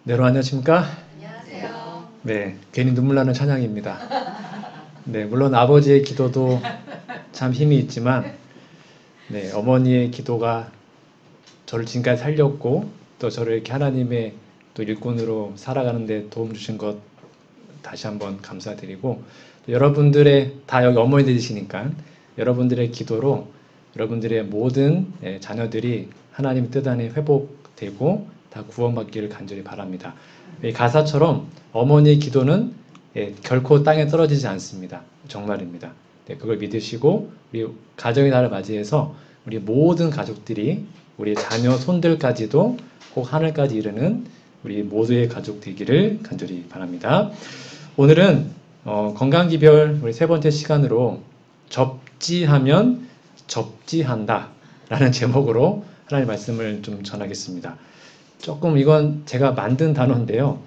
네, 여러분 안녕하십니까? 안녕하세요. 네, 괜히 눈물 나는 찬양입니다. 네, 물론 아버지의 기도도 참 힘이 있지만, 네, 어머니의 기도가 저를 지금까지 살렸고, 또 저를 이렇게 하나님의 또 일꾼으로 살아가는데 도움 주신 것 다시 한번 감사드리고, 또 여러분들의, 다 여기 어머니들이시니까, 여러분들의 기도로 여러분들의 모든 자녀들이 하나님의 뜻 안에 회복되고, 다 구원받기를 간절히 바랍니다. 이 가사처럼 어머니의 기도는 결코 땅에 떨어지지 않습니다. 정말입니다. 네, 그걸 믿으시고 우리 가정의 날을 맞이해서 우리 모든 가족들이 우리 자녀 손들까지도 꼭 하늘까지 이르는 우리 모두의 가족 되기를 간절히 바랍니다. 오늘은 건강기별 우리 세 번째 시간으로 접지하면 접지한다 라는 제목으로 하나님의 말씀을 좀 전하겠습니다. 조금 이건 제가 만든 단어인데요.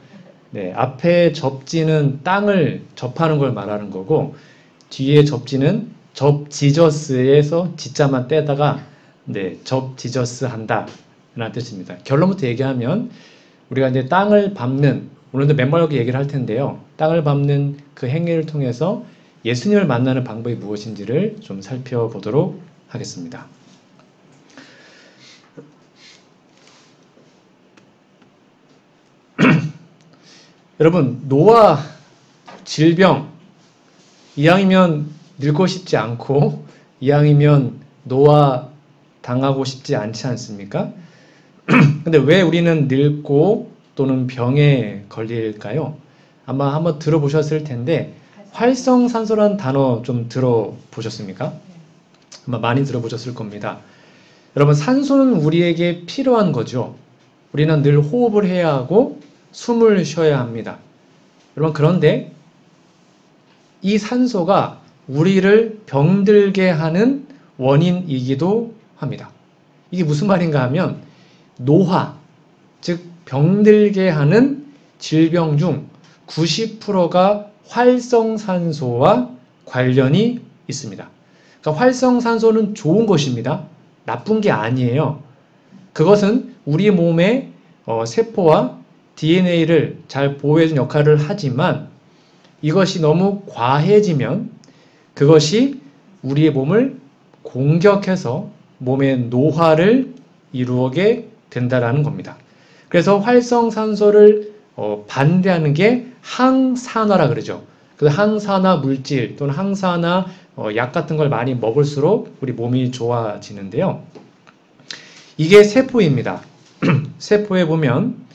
네, 앞에 접지는 땅을 접하는 걸 말하는 거고, 뒤에 접지는 접지저스에서 지자만 떼다가 네, 접지저스 한다 라는 뜻입니다. 결론부터 얘기하면 우리가 이제 땅을 밟는, 오늘도 맨발로 얘기를 할 텐데요. 땅을 밟는 그 행위를 통해서 예수님을 만나는 방법이 무엇인지를 좀 살펴보도록 하겠습니다. 여러분, 노화, 질병, 이왕이면 늙고 싶지 않고 이왕이면 노화 당하고 싶지 않지 않습니까? 근데 왜 우리는 늙고 또는 병에 걸릴까요? 아마 한번 들어보셨을 텐데 활성산소라는 단어 좀 들어보셨습니까? 아마 많이 들어보셨을 겁니다. 여러분, 산소는 우리에게 필요한 거죠. 우리는 늘 호흡을 해야 하고 숨을 쉬어야 합니다. 여러분, 그런데 이 산소가 우리를 병들게 하는 원인이기도 합니다. 이게 무슨 말인가 하면 노화, 즉 병들게 하는 질병 중 90%가 활성산소와 관련이 있습니다. 그러니까 활성산소는 좋은 것입니다. 나쁜 게 아니에요. 그것은 우리 몸의 세포와 DNA를 잘 보호해주는 역할을 하지만 이것이 너무 과해지면 그것이 우리의 몸을 공격해서 몸의 노화를 이루게 된다는 겁니다. 그래서 활성산소를 반대하는 게 항산화라 그러죠. 그 항산화 물질 또는 항산화 약 같은 걸 많이 먹을수록 우리 몸이 좋아지는데요. 이게 세포입니다. 세포에 보면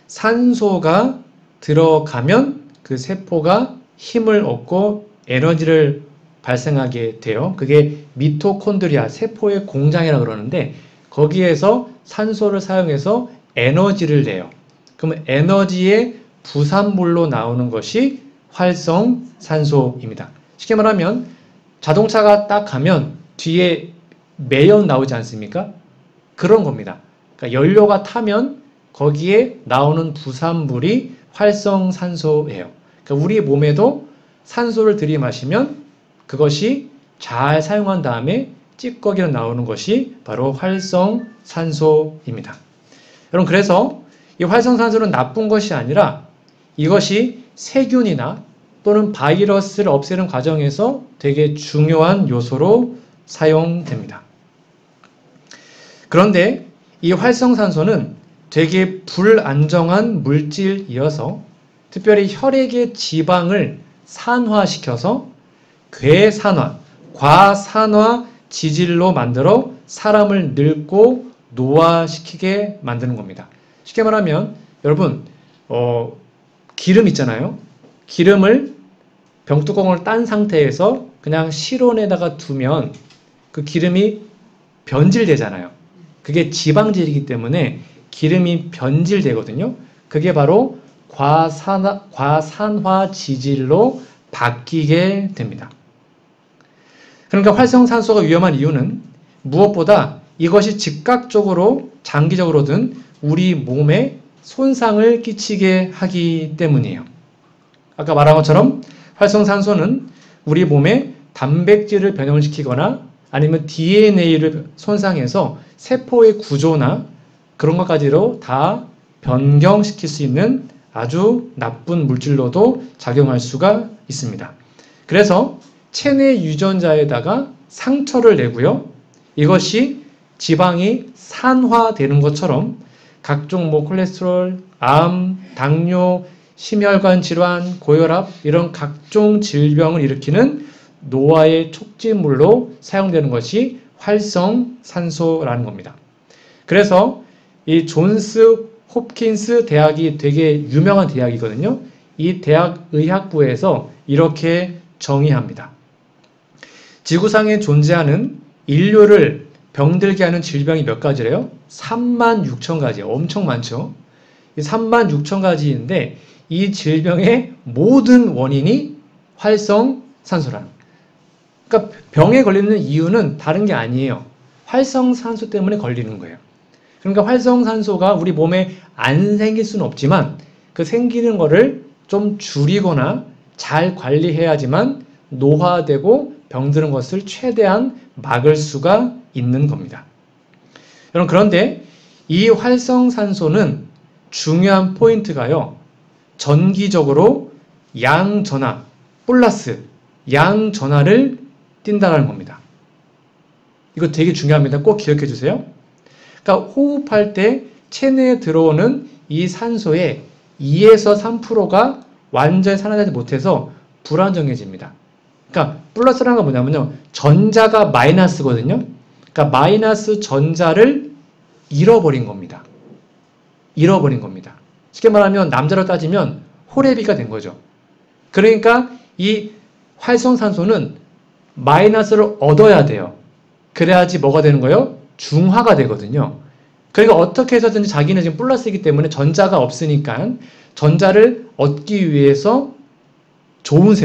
산소가 들어가면 그 세포가 힘을 얻고 에너지를 발생하게 돼요. 그게 미토콘드리아, 세포의 공장이라고 그러는데 거기에서 산소를 사용해서 에너지를 내요. 그러면 에너지의 부산물로 나오는 것이 활성산소입니다. 쉽게 말하면 자동차가 딱 가면 뒤에 매연 나오지 않습니까? 그런 겁니다. 그러니까 연료가 타면 거기에 나오는 부산물이 활성산소예요. 그러니까 우리 몸에도 산소를 들이마시면 그것이 잘 사용한 다음에 찌꺼기로 나오는 것이 바로 활성산소입니다. 여러분, 그래서 이 활성산소는 나쁜 것이 아니라 이것이 세균이나 또는 바이러스를 없애는 과정에서 되게 중요한 요소로 사용됩니다. 그런데 이 활성산소는 되게 불안정한 물질이어서 특별히 혈액의 지방을 산화시켜서 괴산화, 과산화 지질로 만들어 사람을 늙고 노화시키게 만드는 겁니다. 쉽게 말하면 여러분 기름 있잖아요. 기름을 병뚜껑을 딴 상태에서 그냥 실온에다가 두면 그 기름이 변질되잖아요. 그게 지방질이기 때문에 기름이 변질되거든요. 그게 바로 과산화 지질로 바뀌게 됩니다. 그러니까 활성산소가 위험한 이유는 무엇보다 이것이 즉각적으로 장기적으로든 우리 몸에 손상을 끼치게 하기 때문이에요. 아까 말한 것처럼 활성산소는 우리 몸에 단백질을 변형시키거나 아니면 DNA를 손상해서 세포의 구조나 그런 것까지로 다 변경시킬 수 있는 아주 나쁜 물질로도 작용할 수가 있습니다. 그래서 체내 유전자에다가 상처를 내고요. 이것이 지방이 산화되는 것처럼 각종 콜레스테롤, 암, 당뇨, 심혈관 질환, 고혈압 이런 각종 질병을 일으키는 노화의 촉진물로 사용되는 것이 활성산소라는 겁니다. 그래서 이 존스 홉킨스 대학이 되게 유명한 대학이거든요. 이 대학 의학부에서 이렇게 정의합니다. 지구상에 존재하는 인류를 병들게 하는 질병이 몇 가지래요? 36,000가지. 엄청 많죠? 36,000가지인데 이 질병의 모든 원인이 활성산소라는 거예요. 그러니까 병에 걸리는 이유는 다른 게 아니에요. 활성산소 때문에 걸리는 거예요. 그러니까 활성산소가 우리 몸에 안 생길 수는 없지만 그 생기는 거를 좀 줄이거나 잘 관리해야지만 노화되고 병드는 것을 최대한 막을 수가 있는 겁니다. 여러분, 그런데 이 활성산소는 중요한 포인트가요. 전기적으로 양전하, 플러스 양전하를 띈다는 겁니다. 이거 되게 중요합니다. 꼭 기억해 주세요. 그러니까 호흡할 때 체내에 들어오는 이 산소의 2에서 3%가 완전히 산화되지 못해서 불안정해집니다. 그러니까 플러스라는 건 뭐냐면요. 전자가 마이너스거든요. 그러니까 마이너스 전자를 잃어버린 겁니다. 잃어버린 겁니다. 쉽게 말하면 남자로 따지면 호래비가 된 거죠. 그러니까 이 활성산소는 마이너스를 얻어야 돼요. 그래야지 뭐가 되는 거예요? 중화가 되거든요. 그러니까 어떻게 해서든지 자기는 지금 플러스이기 때문에 전자가 없으니까 전자를 얻기 위해서 좋은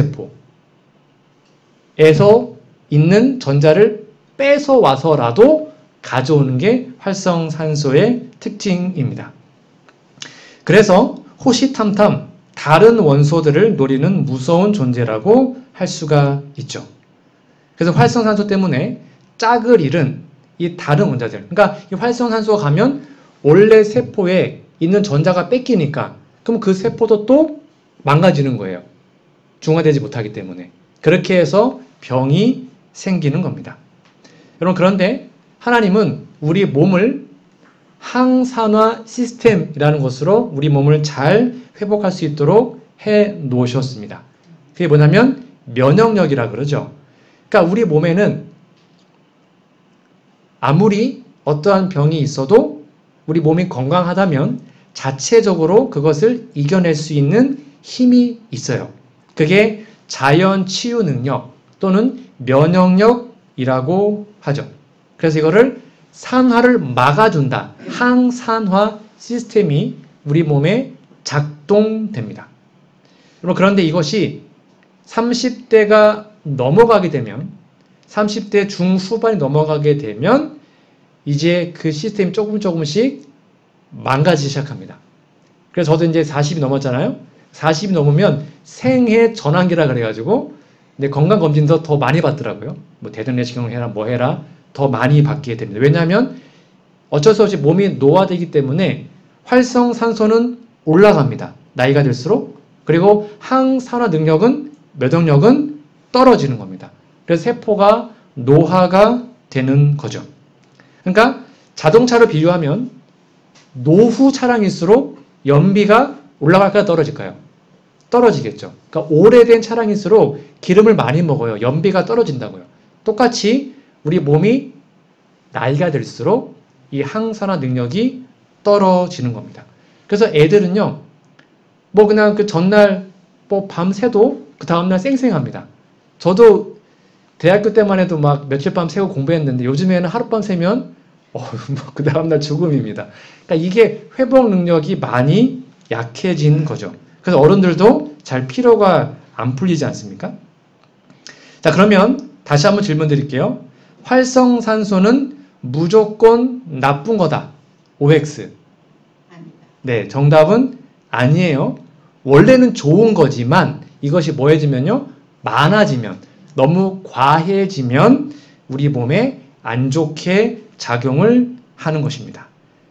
세포에서 있는 전자를 뺏어 와서라도 가져오는 게 활성산소의 특징입니다. 그래서 호시탐탐 다른 원소들을 노리는 무서운 존재라고 할 수가 있죠. 그래서 활성산소 때문에 짝을 잃은 이 다른 원자들, 그러니까 이 활성산소가 가면 원래 세포에 있는 전자가 뺏기니까 그럼 그 세포도 또 망가지는 거예요. 중화되지 못하기 때문에. 그렇게 해서 병이 생기는 겁니다. 여러분, 그런데 하나님은 우리 몸을 항산화 시스템이라는 것으로 우리 몸을 잘 회복할 수 있도록 해 놓으셨습니다. 그게 뭐냐면 면역력이라 그러죠. 그러니까 우리 몸에는 아무리 어떠한 병이 있어도 우리 몸이 건강하다면 자체적으로 그것을 이겨낼 수 있는 힘이 있어요. 그게 자연 치유 능력 또는 면역력이라고 하죠. 그래서 이거를 산화를 막아준다. 항산화 시스템이 우리 몸에 작동됩니다. 그런데 이것이 30대가 넘어가게 되면 30대 중후반이 넘어가게 되면 이제 그 시스템이 조금씩 망가지기 시작합니다. 그래서 저도 이제 40이 넘었잖아요. 40이 넘으면 생애 전환기라 그래가지고 근데 건강검진도 더 많이 받더라고요. 뭐 대동내시경 해라 뭐 해라 더 많이 받게 됩니다. 왜냐하면 어쩔 수 없이 몸이 노화되기 때문에 활성산소는 올라갑니다. 나이가 들수록. 그리고 항산화 능력은 면역력은 떨어지는 겁니다. 그래서 세포가 노화가 되는 거죠. 그러니까 자동차를 비유하면 노후 차량일수록 연비가 올라갈까요? 떨어질까요? 떨어지겠죠. 그러니까 오래된 차량일수록 기름을 많이 먹어요. 연비가 떨어진다고요. 똑같이 우리 몸이 나이가 들수록 이 항산화 능력이 떨어지는 겁니다. 그래서 애들은요, 뭐 그냥 그 전날 뭐 밤새도 그 다음날 쌩쌩합니다. 저도 대학교 때만 해도 막 며칠 밤 새고 공부했는데 요즘에는 하룻밤 새면 그 다음날 죽음입니다. 그러니까 이게 회복 능력이 많이 약해진 거죠. 그래서 어른들도 잘 피로가 안 풀리지 않습니까? 자, 그러면 다시 한번 질문 드릴게요. 활성산소는 무조건 나쁜 거다. OX. 아니다. 네, 정답은 아니에요. 원래는 좋은 거지만 이것이 뭐해지면요? 많아지면, 너무 과해지면 우리 몸에 안 좋게 작용을 하는 것입니다.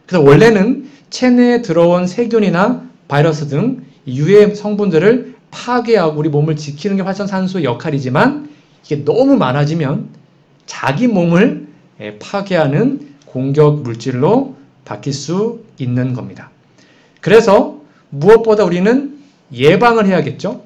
그래서 원래는 체내에 들어온 세균이나 바이러스 등 유해 성분들을 파괴하고 우리 몸을 지키는 게 활성산소의 역할이지만 이게 너무 많아지면 자기 몸을 파괴하는 공격 물질로 바뀔 수 있는 겁니다. 그래서 무엇보다 우리는 예방을 해야겠죠.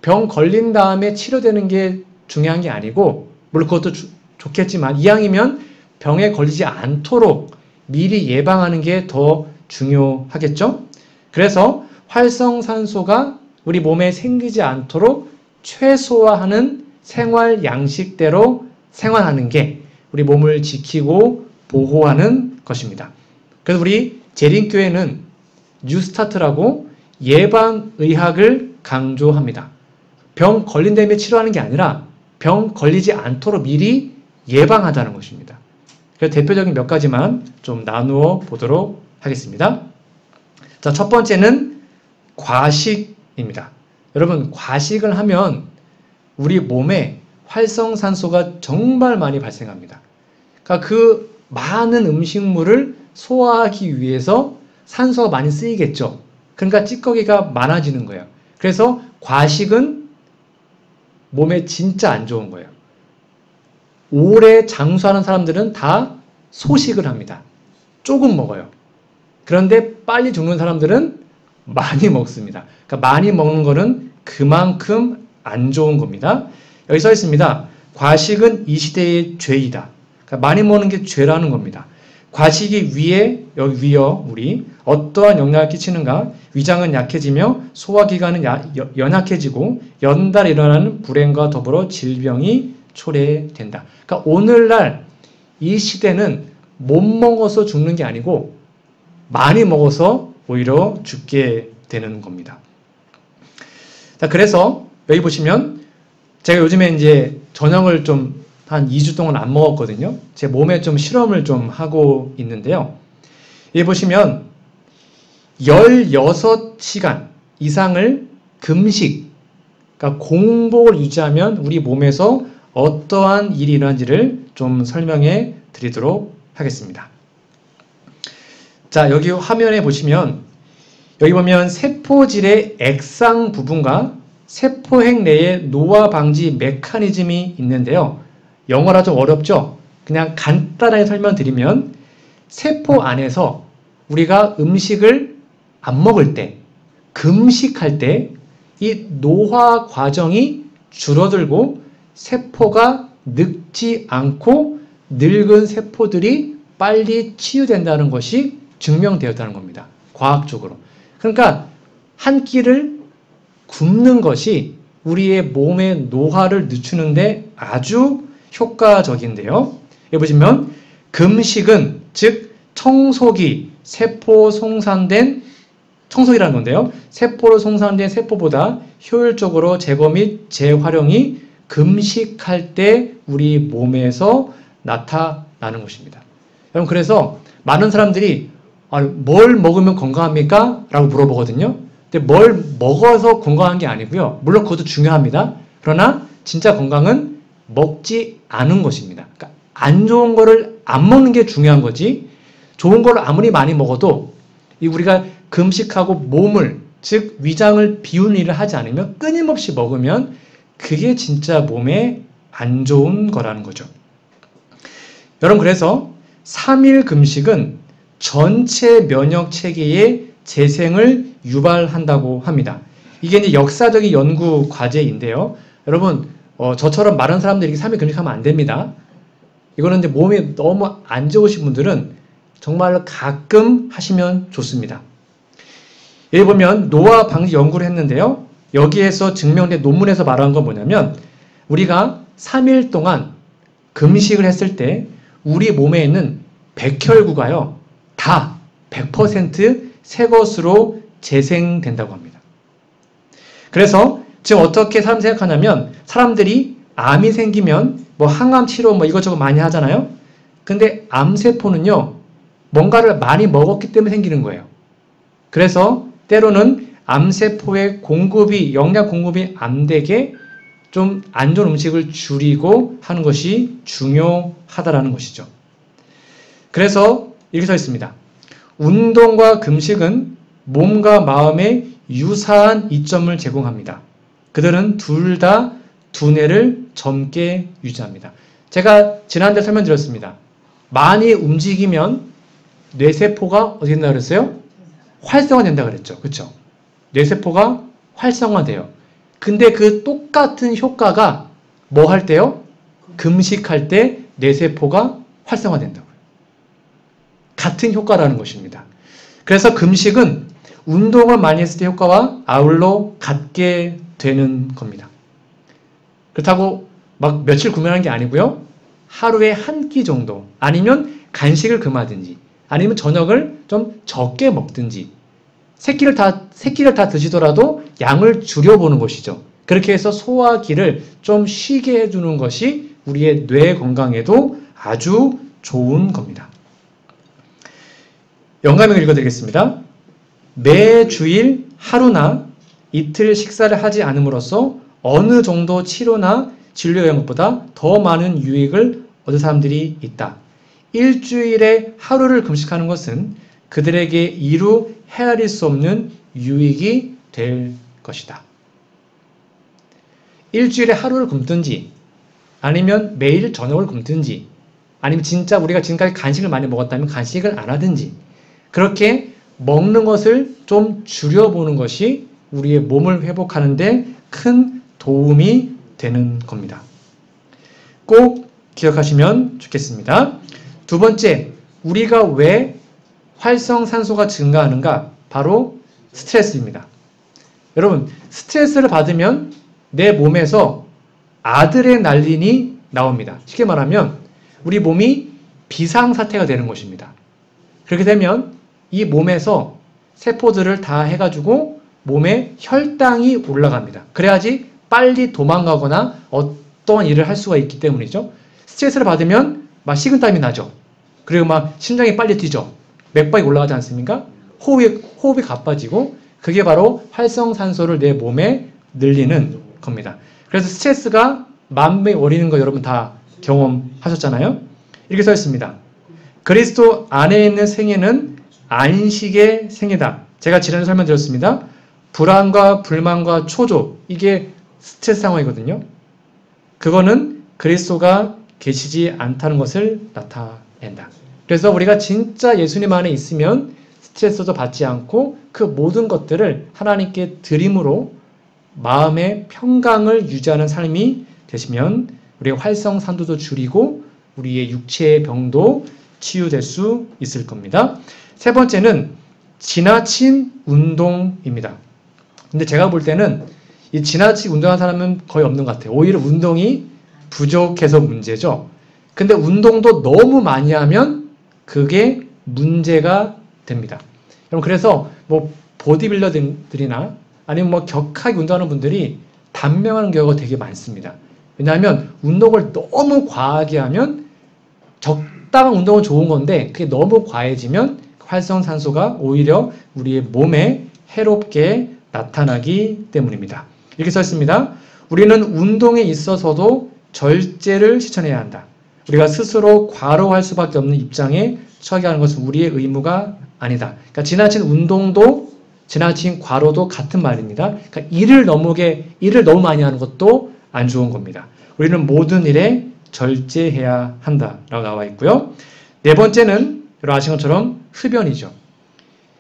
병 걸린 다음에 치료되는 게 중요한 게 아니고 물론 그것도 좋겠지만 이왕이면 병에 걸리지 않도록 미리 예방하는 게 더 중요하겠죠. 그래서 활성산소가 우리 몸에 생기지 않도록 최소화하는 생활 양식대로 생활하는 게 우리 몸을 지키고 보호하는 것입니다. 그래서 우리 재림교회는 뉴스타트라고 예방의학을 강조합니다. 병 걸린 다음에 치료하는 게 아니라 병 걸리지 않도록 미리 예방하자는 것입니다. 그래서 대표적인 몇 가지만 좀 나누어 보도록 하겠습니다. 자, 첫 번째는 과식입니다. 여러분, 과식을 하면 우리 몸에 활성산소가 정말 많이 발생합니다. 그러니까 그 많은 음식물을 소화하기 위해서 산소가 많이 쓰이겠죠. 그러니까 찌꺼기가 많아지는 거예요. 그래서 과식은 몸에 진짜 안 좋은 거예요. 오래 장수하는 사람들은 다 소식을 합니다. 조금 먹어요. 그런데 빨리 죽는 사람들은 많이 먹습니다. 그러니까 많이 먹는 거는 그만큼 안 좋은 겁니다. 여기 써 있습니다. 과식은 이 시대의 죄이다. 그러니까 많이 먹는 게 죄라는 겁니다. 과식이 여기 위에 우리 어떠한 영향을 끼치는가? 위장은 약해지며 소화기관은 연약해지고 연달아 일어나는 불행과 더불어 질병이 초래된다. 그러니까 오늘날 이 시대는 못 먹어서 죽는 게 아니고 많이 먹어서 오히려 죽게 되는 겁니다. 자, 그래서 여기 보시면 제가 요즘에 이제 저녁을 좀 한 2주 동안 안 먹었거든요. 제 몸에 좀 실험을 좀 하고 있는데요. 여기 보시면 16시간 이상을 금식, 그러니까 공복을 유지하면 우리 몸에서 어떠한 일이 일어난지를 좀 설명해 드리도록 하겠습니다. 자, 여기 화면에 보시면 여기 보면 세포질의 액상 부분과 세포핵 내에 노화 방지 메커니즘이 있는데요. 영어라 좀 어렵죠? 그냥 간단하게 설명드리면 세포 안에서 우리가 음식을 안 먹을 때, 금식할 때 이 노화 과정이 줄어들고 세포가 늙지 않고 늙은 세포들이 빨리 치유된다는 것이 증명되었다는 겁니다. 과학적으로. 그러니까 한 끼를 굶는 것이 우리의 몸의 노화를 늦추는데 아주 효과적인데요. 여기 보시면 금식은 즉 청소기, 청소기라는 건데요. 세포로 송산된 세포보다 효율적으로 제거 및 재활용이 금식할 때 우리 몸에서 나타나는 것입니다. 여러분, 그래서 많은 사람들이 뭘 먹으면 건강합니까? 라고 물어보거든요. 근데 뭘 먹어서 건강한 게 아니고요. 물론 그것도 중요합니다. 그러나 진짜 건강은 먹지 않은 것입니다. 그러니까 안 좋은 거를 안 먹는 게 중요한 거지, 좋은 거를 아무리 많이 먹어도 우리가 금식하고 몸을, 즉 위장을 비우는 일을 하지 않으면 끊임없이 먹으면 그게 진짜 몸에 안 좋은 거라는 거죠. 여러분, 그래서 3일 금식은 전체 면역 체계의 재생을 유발한다고 합니다. 이게 이제 역사적인 연구 과제인데요. 여러분, 저처럼 마른 사람들이 3일 금식하면 안 됩니다. 이거는 이제 몸이 너무 안 좋으신 분들은 정말로 가끔 하시면 좋습니다. 여기 보면 노화 방지 연구를 했는데요. 여기에서 증명된 논문에서 말한 건 뭐냐면 우리가 3일 동안 금식을 했을 때 우리 몸에 있는 백혈구가요, 다 100% 새 것으로 재생된다고 합니다. 그래서 지금 어떻게 사람 생각하냐면 사람들이 암이 생기면 뭐 항암 치료 뭐 이것저것 많이 하잖아요. 근데 암세포는요, 뭔가를 많이 먹었기 때문에 생기는 거예요. 그래서 때로는 암세포의 영양 공급이 안 되게 좀 안 좋은 음식을 줄이고 하는 것이 중요하다라는 것이죠. 그래서 이렇게 써 있습니다. 운동과 금식은 몸과 마음에 유사한 이점을 제공합니다. 그들은 둘 다 두뇌를 젊게 유지합니다. 제가 지난주에 설명드렸습니다. 많이 움직이면 뇌세포가 어디 된다 그랬어요? 활성화된다 그랬죠. 그렇죠? 뇌세포가 활성화돼요. 근데 그 똑같은 효과가 뭐 할 때요? 금식할 때 뇌세포가 활성화된다고요. 같은 효과라는 것입니다. 그래서 금식은 운동을 많이 했을 때 효과와 아울러 같게 되는 겁니다. 그렇다고 막 며칠 굶으라는 게 아니고요. 하루에 한 끼 정도 아니면 간식을 금하든지 아니면 저녁을 좀 적게 먹든지 세 끼를 다 드시더라도 양을 줄여보는 것이죠. 그렇게 해서 소화기를 좀 쉬게 해주는 것이 우리의 뇌 건강에도 아주 좋은 겁니다. 영감을 읽어드리겠습니다. 매 주일 하루나 이틀 식사를 하지 않음으로써 어느 정도 치료나 진료의 것보다 더 많은 유익을 얻은 사람들이 있다. 일주일에 하루를 금식하는 것은 그들에게 이루 헤아릴 수 없는 유익이 될 것이다. 일주일에 하루를 굶든지 아니면 매일 저녁을 굶든지 아니면 진짜 우리가 지금까지 간식을 많이 먹었다면 간식을 안 하든지 그렇게 먹는 것을 좀 줄여보는 것이 우리의 몸을 회복하는 데 큰 도움이 되는 겁니다. 꼭 기억하시면 좋겠습니다. 두 번째, 우리가 왜 활성산소가 증가하는가? 바로 스트레스입니다. 여러분, 스트레스를 받으면 내 몸에서 아드레날린이 나옵니다. 쉽게 말하면 우리 몸이 비상사태가 되는 것입니다. 그렇게 되면 이 몸에서 세포들을 다 해가지고 몸에 혈당이 올라갑니다. 그래야지 빨리 도망가거나 어떠한 일을 할 수가 있기 때문이죠. 스트레스를 받으면 막 식은땀이 나죠. 그리고 막 심장이 빨리 뛰죠. 맥박이 올라가지 않습니까? 호흡이 가빠지고 그게 바로 활성산소를 내 몸에 늘리는 겁니다. 그래서 스트레스가 만병의 원인인 거 여러분 다 경험하셨잖아요. 이렇게 써 있습니다. 그리스도 안에 있는 생애는 안식의 생애다. 제가 지난주에 설명드렸습니다. 불안과 불만과 초조, 이게 스트레스 상황이거든요. 그거는 그리스도가 계시지 않다는 것을 나타낸다. 그래서 우리가 진짜 예수님 안에 있으면 스트레스도 받지 않고 그 모든 것들을 하나님께 드림으로 마음의 평강을 유지하는 삶이 되시면 우리의 활성산소도 줄이고 우리의 육체의 병도 치유될 수 있을 겁니다. 세 번째는 지나친 운동입니다. 근데 제가 볼 때는 이 지나치게 운동하는 사람은 거의 없는 것 같아요. 오히려 운동이 부족해서 문제죠. 근데 운동도 너무 많이 하면 그게 문제가 됩니다. 여러분, 그래서 뭐 보디빌더들이나 아니면 뭐 격하게 운동하는 분들이 단명하는 경우가 되게 많습니다. 왜냐하면 운동을 너무 과하게 하면 적당한 운동은 좋은 건데 그게 너무 과해지면 활성산소가 오히려 우리의 몸에 해롭게 나타나기 때문입니다. 이렇게 써 있습니다. 우리는 운동에 있어서도 절제를 실천해야 한다. 우리가 스스로 과로할 수밖에 없는 입장에 처하게 하는 것은 우리의 의무가 아니다. 그러니까 지나친 운동도 지나친 과로도 같은 말입니다. 그러니까 일을 너무 많이 하는 것도 안 좋은 겁니다. 우리는 모든 일에 절제해야 한다라고 나와 있고요. 네 번째는 여러분 아시는 것처럼 흡연이죠.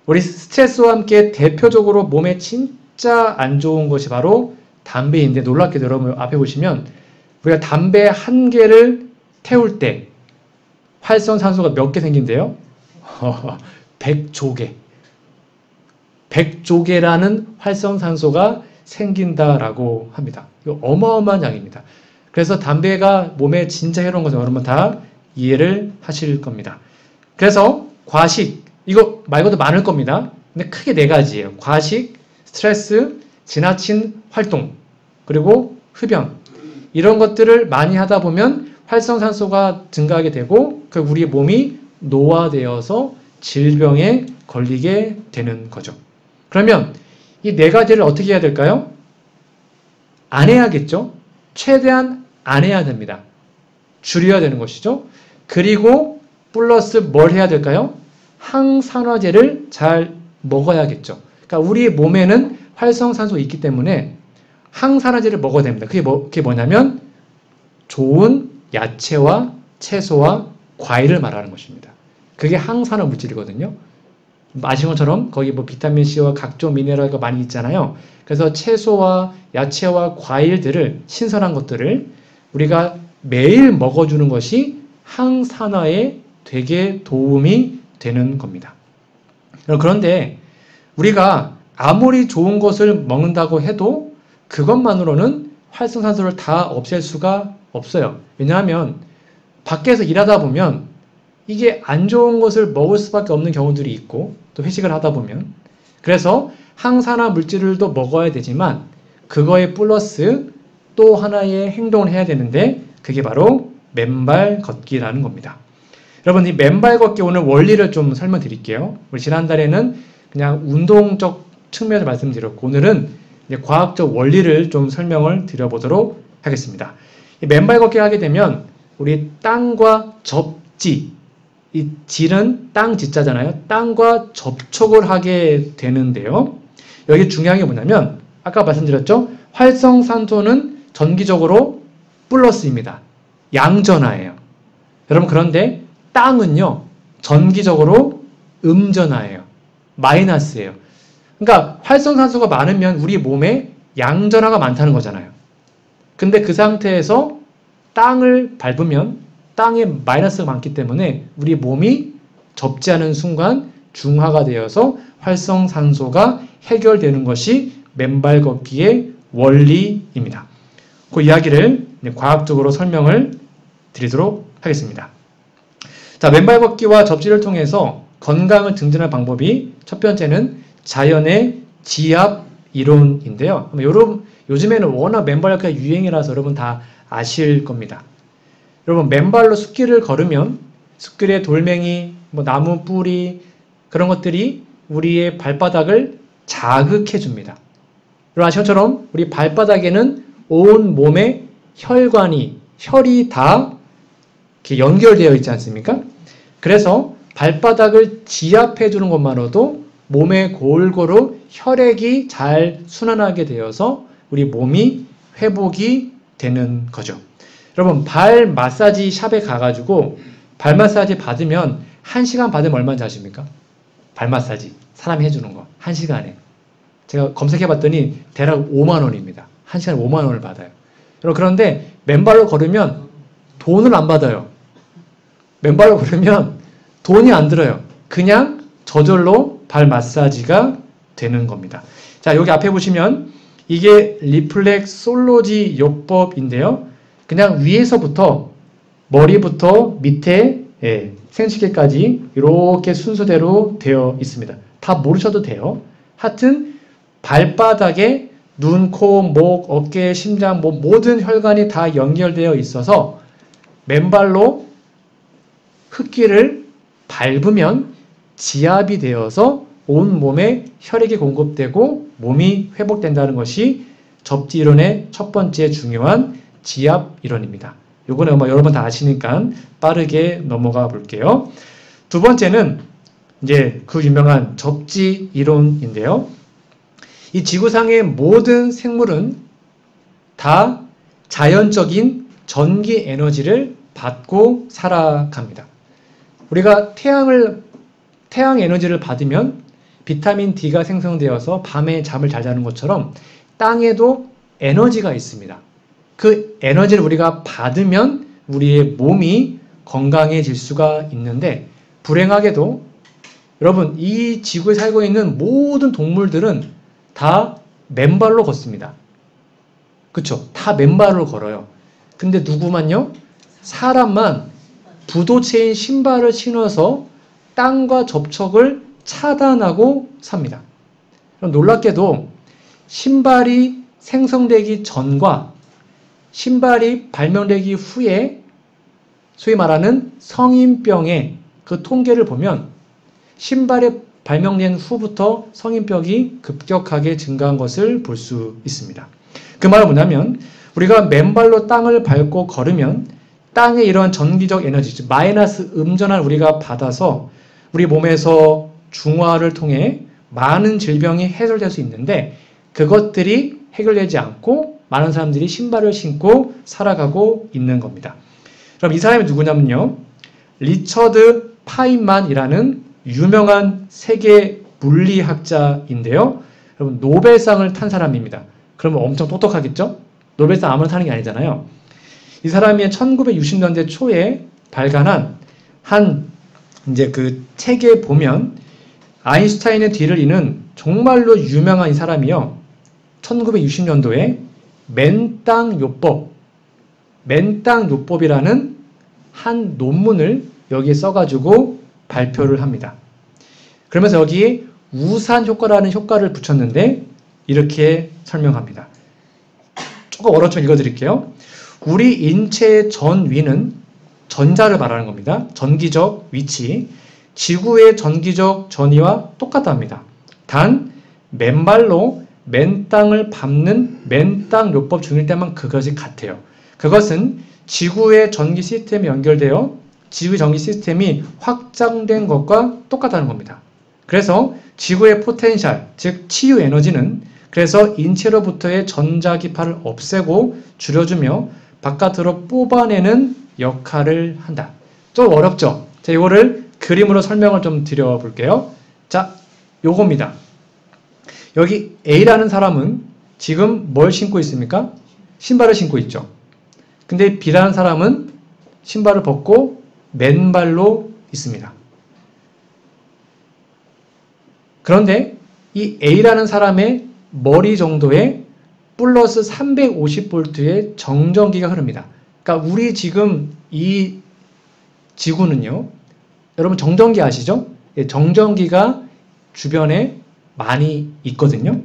우리 스트레스와 함께 대표적으로 몸에 진짜 안 좋은 것이 바로 담배인데 놀랍게도 여러분 앞에 보시면 우리가 담배 한 개를 태울 때 활성산소가 몇 개 생긴대요? 100조개. 100조개라는 활성산소가 생긴다라고 합니다. 이거 어마어마한 양입니다. 그래서 담배가 몸에 진짜 해로운 것을 여러분 다 이해를 하실 겁니다. 그래서 과식, 이거 말고도 많을 겁니다. 근데 크게 네 가지예요. 과식, 스트레스, 지나친 활동, 그리고 흡연. 이런 것들을 많이 하다 보면 활성산소가 증가하게 되고 그 우리 몸이 노화되어서 질병에 걸리게 되는 거죠. 그러면 이 네 가지를 어떻게 해야 될까요? 안 해야겠죠? 최대한 안 해야 됩니다. 줄여야 되는 것이죠. 그리고 플러스 뭘 해야 될까요? 항산화제를 잘 먹어야겠죠. 그러니까 우리 몸에는 활성산소가 있기 때문에 항산화제를 먹어야 됩니다. 그게 뭐냐면 좋은 야채와 채소와 과일을 말하는 것입니다. 그게 항산화 물질이거든요. 아시는 것처럼 거기 뭐 비타민C와 각종 미네랄가 많이 있잖아요. 그래서 채소와 야채와 과일들을, 신선한 것들을 우리가 매일 먹어주는 것이 항산화에 되게 도움이 되는 겁니다. 그런데 우리가 아무리 좋은 것을 먹는다고 해도 그것만으로는 활성산소를 다 없앨 수가 없어요. 왜냐하면 밖에서 일하다 보면 이게 안 좋은 것을 먹을 수밖에 없는 경우들이 있고 또 회식을 하다 보면 그래서 항산화 물질도 먹어야 되지만 그거에 플러스 또 하나의 행동을 해야 되는데 그게 바로 맨발 걷기라는 겁니다. 여러분 이 맨발 걷기 오늘 원리를 좀 설명드릴게요. 우리 지난달에는 그냥 운동적 측면을 말씀드렸고 오늘은 이제 과학적 원리를 좀 설명을 드려보도록 하겠습니다. 이 맨발 걷기 하게 되면 우리 땅과 접지, 이 질은 땅 지자잖아요. 땅과 접촉을 하게 되는데요. 여기 중요한 게 뭐냐면 아까 말씀드렸죠. 활성산소는 전기적으로 플러스입니다. 양전하예요. 여러분 그런데 땅은요. 전기적으로 음전하예요. 마이너스예요. 그러니까 활성산소가 많으면 우리 몸에 양전하가 많다는 거잖아요. 근데 그 상태에서 땅을 밟으면 땅에 마이너스가 많기 때문에 우리 몸이 접지하는 순간 중화가 되어서 활성산소가 해결되는 것이 맨발 걷기의 원리입니다. 그 이야기를 과학적으로 설명을 드리도록 하겠습니다. 자, 맨발 걷기와 접지를 통해서 건강을 증진할 방법이 첫 번째는 자연의 지압 이론인데요. 여러분, 요즘에는 워낙 맨발 걷기가 유행이라서 여러분 다 아실 겁니다. 여러분 맨발로 숲길을 걸으면 숲길의 돌멩이, 뭐 나무 뿌리 그런 것들이 우리의 발바닥을 자극해 줍니다. 여러분 아시는 것처럼 우리 발바닥에는 온 몸의 혈이 다 이렇게 연결되어 있지 않습니까? 그래서 발바닥을 지압해 주는 것만으로도 몸에 골고루 혈액이 잘 순환하게 되어서 우리 몸이 회복이 되는 거죠. 여러분 발 마사지 샵에 가가지고 발 마사지 받으면 1시간 받으면 얼마인지 아십니까? 발 마사지 사람이 해주는 거 1시간에 제가 검색해봤더니 대략 5만원입니다. 1시간에 5만원을 받아요. 여러분 그런데 맨발로 걸으면 돈을 안 받아요. 맨발로 걸으면 돈이 안 들어요. 그냥 저절로 발 마사지가 되는 겁니다. 자 여기 앞에 보시면 이게 리플렉솔로지 요법인데요. 그냥 위에서부터 머리부터 밑에 생식기까지 이렇게 순서대로 되어 있습니다. 다 모르셔도 돼요. 하여튼 발바닥에 눈, 코, 목, 어깨, 심장 뭐 모든 혈관이 다 연결되어 있어서 맨발로 흙길을 밟으면 지압이 되어서 온 몸에 혈액이 공급되고 몸이 회복된다는 것이 접지 이론의 첫 번째 중요한 지압 이론입니다. 요거는 뭐 여러분 다 아시니까 빠르게 넘어가 볼게요. 두 번째는 이제 그 유명한 접지 이론인데요. 이 지구상의 모든 생물은 다 자연적인 전기 에너지를 받고 살아갑니다. 우리가 태양 에너지를 받으면 비타민 D가 생성되어서 밤에 잠을 잘 자는 것처럼 땅에도 에너지가 있습니다. 그 에너지를 우리가 받으면 우리의 몸이 건강해질 수가 있는데 불행하게도 여러분 이 지구에 살고 있는 모든 동물들은 다 맨발로 걷습니다. 그쵸? 다 맨발로 걸어요. 근데 누구만요? 사람만 부도체인 신발을 신어서 땅과 접촉을 차단하고 삽니다. 그럼 놀랍게도 신발이 생성되기 전과 신발이 발명되기 후에 소위 말하는 성인병의 그 통계를 보면 신발이 발명된 후부터 성인병이 급격하게 증가한 것을 볼 수 있습니다. 그 말은 뭐냐면 우리가 맨발로 땅을 밟고 걸으면 땅의 이러한 전기적 에너지, 즉 마이너스 음전을 우리가 받아서 우리 몸에서 중화를 통해 많은 질병이 해결될 수 있는데 그것들이 해결되지 않고 많은 사람들이 신발을 신고 살아가고 있는 겁니다. 그럼 이 사람이 누구냐면요. 리처드 파인만이라는 유명한 세계 물리학자인데요. 여러분 노벨상을 탄 사람입니다. 그러면 엄청 똑똑하겠죠? 노벨상 아무나 타는 게 아니잖아요. 이 사람이 1960년대 초에 발간한 이제 그 책에 보면 아인슈타인의 뒤를 잇는 정말로 유명한 이 사람이요. 1960년도에 맨땅요법이라는 한 논문을 여기에 써가지고 발표를 합니다. 그러면서 여기에 우산 효과라는 효과를 붙였는데 이렇게 설명합니다. 조금 어렵지만 읽어드릴게요. 우리 인체의 전위는 전자를 말하는 겁니다. 전기적 위치, 지구의 전기적 전위와 똑같답니다. 단 맨발로 맨땅을 밟는 맨땅요법 중일 때만 그것이 같아요. 그것은 지구의 전기 시스템에 연결되어 지구의 전기 시스템이 확장된 것과 똑같다는 겁니다. 그래서 지구의 포텐셜, 즉 치유 에너지는 그래서 인체로부터의 전자기파를 없애고 줄여주며 바깥으로 뽑아내는 역할을 한다. 좀 어렵죠? 자, 이거를 그림으로 설명을 좀 드려볼게요. 자, 요겁니다. 여기 A라는 사람은 지금 뭘 신고 있습니까? 신발을 신고 있죠. 근데 B라는 사람은 신발을 벗고 맨발로 있습니다. 그런데 이 A라는 사람의 머리 정도에 플러스 350V의 정전기가 흐릅니다. 그러니까 우리 지금 이 지구는요. 여러분 정전기 아시죠? 정전기가 주변에 많이 있거든요.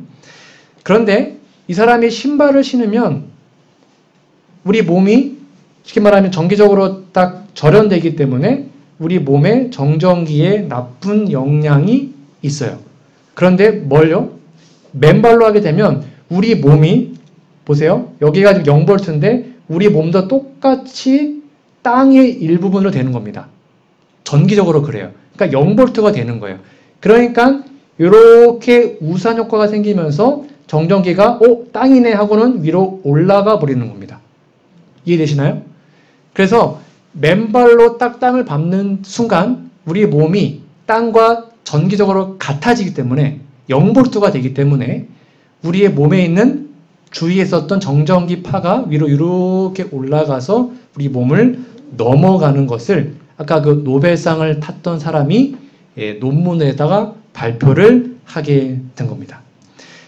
그런데 이 사람이 신발을 신으면 우리 몸이 쉽게 말하면 정기적으로 딱 절연되기 때문에 우리 몸에 정전기에 나쁜 영향이 있어요. 그런데 뭘요? 맨발로 하게 되면 우리 몸이 보세요. 여기가 지금 0V인데 우리 몸도 똑같이 땅의 일부분으로 되는 겁니다. 전기적으로 그래요. 그러니까 0V가 되는 거예요. 그러니까 이렇게 우산 효과가 생기면서 정전기가 땅이네 하고는 위로 올라가 버리는 겁니다. 이해되시나요? 그래서 맨발로 딱 땅을 밟는 순간 우리 몸이 땅과 전기적으로 같아지기 때문에 0V가 되기 때문에 우리의 몸에 있는 주위에 있었던 정전기 파가 위로 이렇게 올라가서 우리 몸을 넘어가는 것을 아까 그 노벨상을 탔던 사람이 논문에다가 발표를 하게 된 겁니다.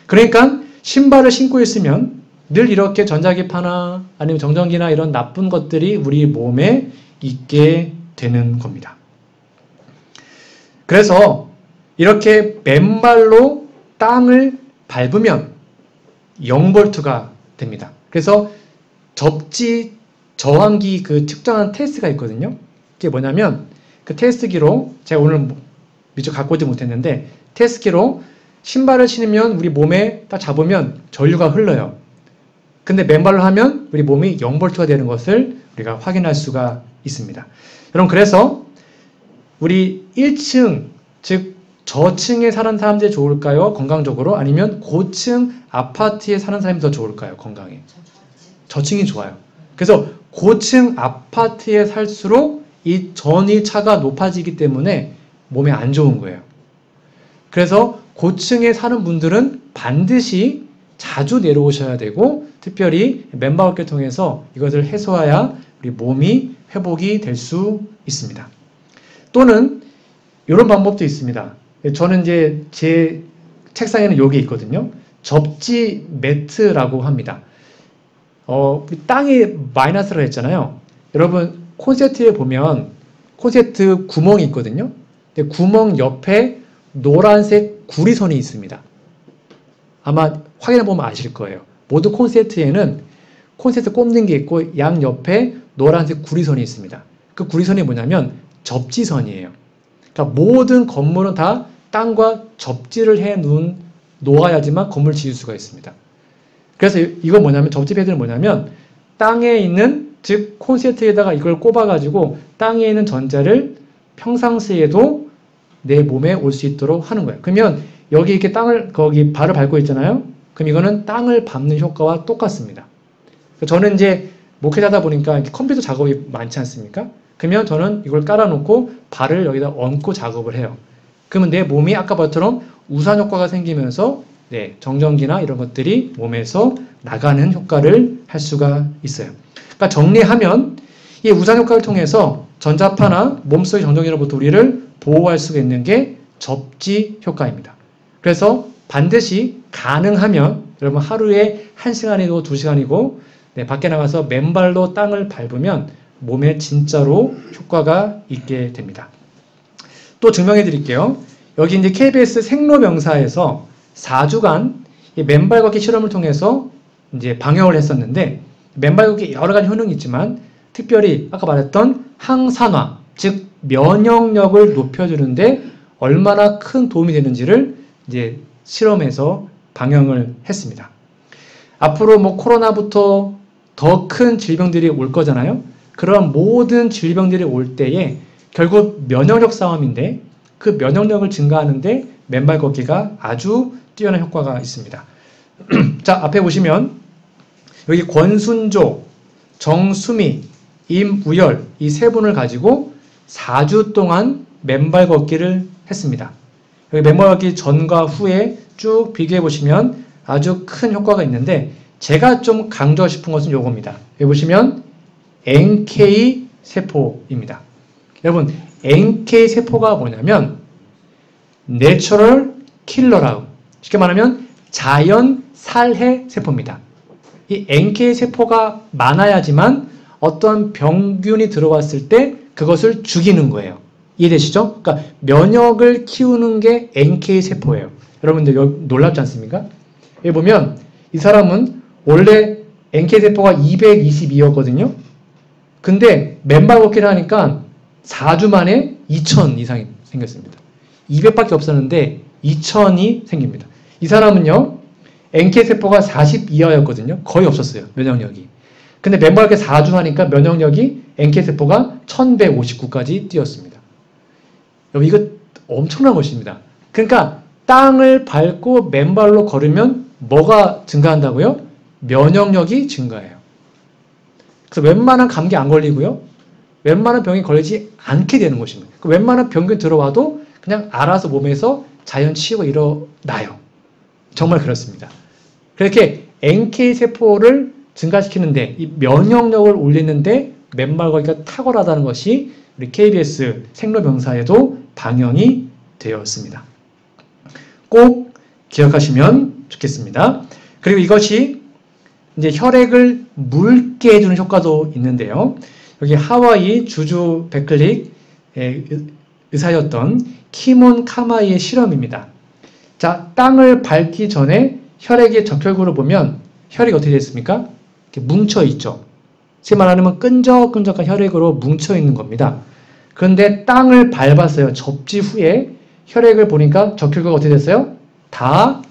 그러니까 신발을 신고 있으면 늘 이렇게 전자기파나 아니면 정전기나 이런 나쁜 것들이 우리 몸에 있게 되는 겁니다. 그래서 이렇게 맨발로 땅을 밟으면 0V가 됩니다. 그래서 접지 저항기 그 측정한 테스트가 있거든요. 그게 뭐냐면 그 테스트기로 제가 오늘 미처 갖고 오지 못했는데 테스트기로 신발을 신으면 우리 몸에 딱 잡으면 전류가 흘러요. 근데 맨발로 하면 우리 몸이 0V가 되는 것을 우리가 확인할 수가 있습니다. 여러분 그래서 우리 1층 즉 저층에 사는 사람들이 좋을까요? 건강적으로? 아니면 고층 아파트에 사는 사람이 더 좋을까요? 건강에? 저층이 좋아요. 그래서 고층 아파트에 살수록 이 전이차가 높아지기 때문에 몸에 안 좋은 거예요. 그래서 고층에 사는 분들은 반드시 자주 내려오셔야 되고 특별히 맨발걷기를 통해서 이것을 해소해야 우리 몸이 회복이 될 수 있습니다. 또는 이런 방법도 있습니다. 저는 이제 제 책상에는 여기 있거든요. 접지 매트라고 합니다. 땅이 마이너스라고 했잖아요. 여러분 콘센트에 보면 콘센트 구멍이 있거든요. 근데 구멍 옆에 노란색 구리선이 있습니다. 아마 확인해 보면 아실 거예요. 모든 콘센트에는 콘센트 꼽는 게 있고 양 옆에 노란색 구리선이 있습니다. 그 구리선이 뭐냐면 접지선이에요. 그러니까 모든 건물은 다 땅과 접지를 해 놓아야지만 건물을 지을 수가 있습니다. 그래서 이건 뭐냐면 접지 패드는 뭐냐면 땅에 있는 즉 콘센트에다가 이걸 꼽아가지고 땅에 있는 전자를 평상시에도 내 몸에 올 수 있도록 하는 거예요. 그러면 여기 이렇게 거기 발을 밟고 있잖아요. 그럼 이거는 땅을 밟는 효과와 똑같습니다. 저는 이제 목회자다 보니까 컴퓨터 작업이 많지 않습니까? 그러면 저는 이걸 깔아놓고 발을 여기다 얹고 작업을 해요. 그러면 내 몸이 아까 봤처럼 우산 효과가 생기면서 정전기나 이런 것들이 몸에서 나가는 효과를 할 수가 있어요. 그러니까 정리하면 이 우산 효과를 통해서 전자파나 몸속의 정전기로부터 우리를 보호할 수가 있는 게 접지 효과입니다. 그래서 반드시 가능하면 여러분 하루에 1시간이고 2시간이고 밖에 나가서 맨발로 땅을 밟으면 몸에 진짜로 효과가 있게 됩니다. 또 증명해 드릴게요. 여기 이제 KBS 생로병사에서 4주간 맨발 걷기 실험을 통해서 이제 방역을 했었는데 맨발 걷기 여러 가지 효능이 있지만 특별히 아까 말했던 항산화, 즉 면역력을 높여주는데 얼마나 큰 도움이 되는지를 이제 실험해서 방영을 했습니다. 앞으로 뭐 코로나부터 더 큰 질병들이 올 거잖아요. 그런 모든 질병들이 올 때에 결국 면역력 싸움인데 그 면역력을 증가하는데 맨발 걷기가 아주 뛰어난 효과가 있습니다. 자, 앞에 보시면 여기 권순조, 정수미, 임우열 이 세 분을 가지고 4주 동안 맨발 걷기를 했습니다. 여기 맨발 걷기 전과 후에 쭉 비교해 보시면 아주 큰 효과가 있는데 제가 좀 강조하고 싶은 것은 요겁니다. 여기 보시면 NK 세포입니다. 여러분 NK 세포가 뭐냐면 Natural Killer라고 쉽게 말하면 자연 살해 세포입니다. 이 NK 세포가 많아야지만 어떤 병균이 들어왔을 때 그것을 죽이는 거예요. 이해되시죠? 그러니까 면역을 키우는 게 NK 세포예요. 여러분들 놀랍지 않습니까? 여기 보면 이 사람은 원래 NK 세포가 222였거든요. 근데 맨발 걷기를 하니까 4주 만에 2000 이상이 생겼습니다. 200밖에 없었는데 2000이 생깁니다. 이 사람은요, NK 세포가 40 이하였거든요. 거의 없었어요, 면역력이. 근데 맨발 걷기 4주 하니까 면역력이 NK 세포가 1159까지 뛰었습니다. 여러분, 이거 엄청난 것입니다. 그러니까 땅을 밟고 맨발로 걸으면 뭐가 증가한다고요? 면역력이 증가해요. 그래서 웬만한 감기 안 걸리고요. 웬만한 병이 걸리지 않게 되는 것입니다. 웬만한 병균 들어와도 그냥 알아서 몸에서 자연 치유가 일어나요. 정말 그렇습니다. 그렇게 NK세포를 증가시키는데 이 면역력을 올리는데 맨발 걷기가 탁월하다는 것이 우리 KBS 생로병사에도 방영이 되었습니다. 꼭 기억하시면 좋겠습니다. 그리고 이것이 이제 혈액을 묽게 해주는 효과도 있는데요. 여기 하와이 주주 베클릭 의사였던 키몬 카마이의 실험입니다. 자, 땅을 밟기 전에 혈액의 적혈구를 보면 혈액이 어떻게 됐습니까? 이렇게 뭉쳐있죠. 제 말하면 끈적끈적한 혈액으로 뭉쳐있는 겁니다. 그런데 땅을 밟았어요. 접지 후에 혈액을 보니까 적혈구가 어떻게 됐어요? 다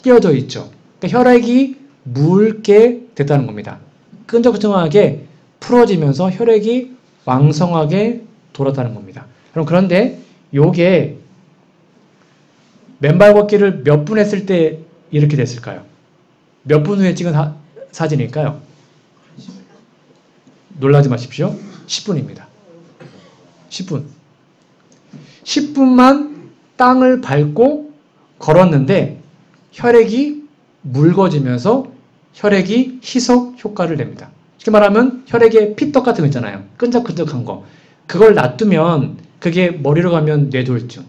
띄어져 있죠. 그러니까 혈액이 묽게 됐다는 겁니다. 끈적끈적하게 풀어지면서 혈액이 왕성하게 돌았다는 겁니다. 그럼 그런데 요게 맨발 걷기를 몇 분 했을 때 이렇게 됐을까요? 몇 분 후에 찍은 사진일까요? 놀라지 마십시오. 10분입니다. 10분. 10분만 땅을 밟고 걸었는데 혈액이 묽어지면서 혈액이 희석 효과를 냅니다. 쉽게 말하면 혈액에 피떡 같은 거 있잖아요. 끈적끈적한 거. 그걸 놔두면 그게 머리로 가면 뇌졸중.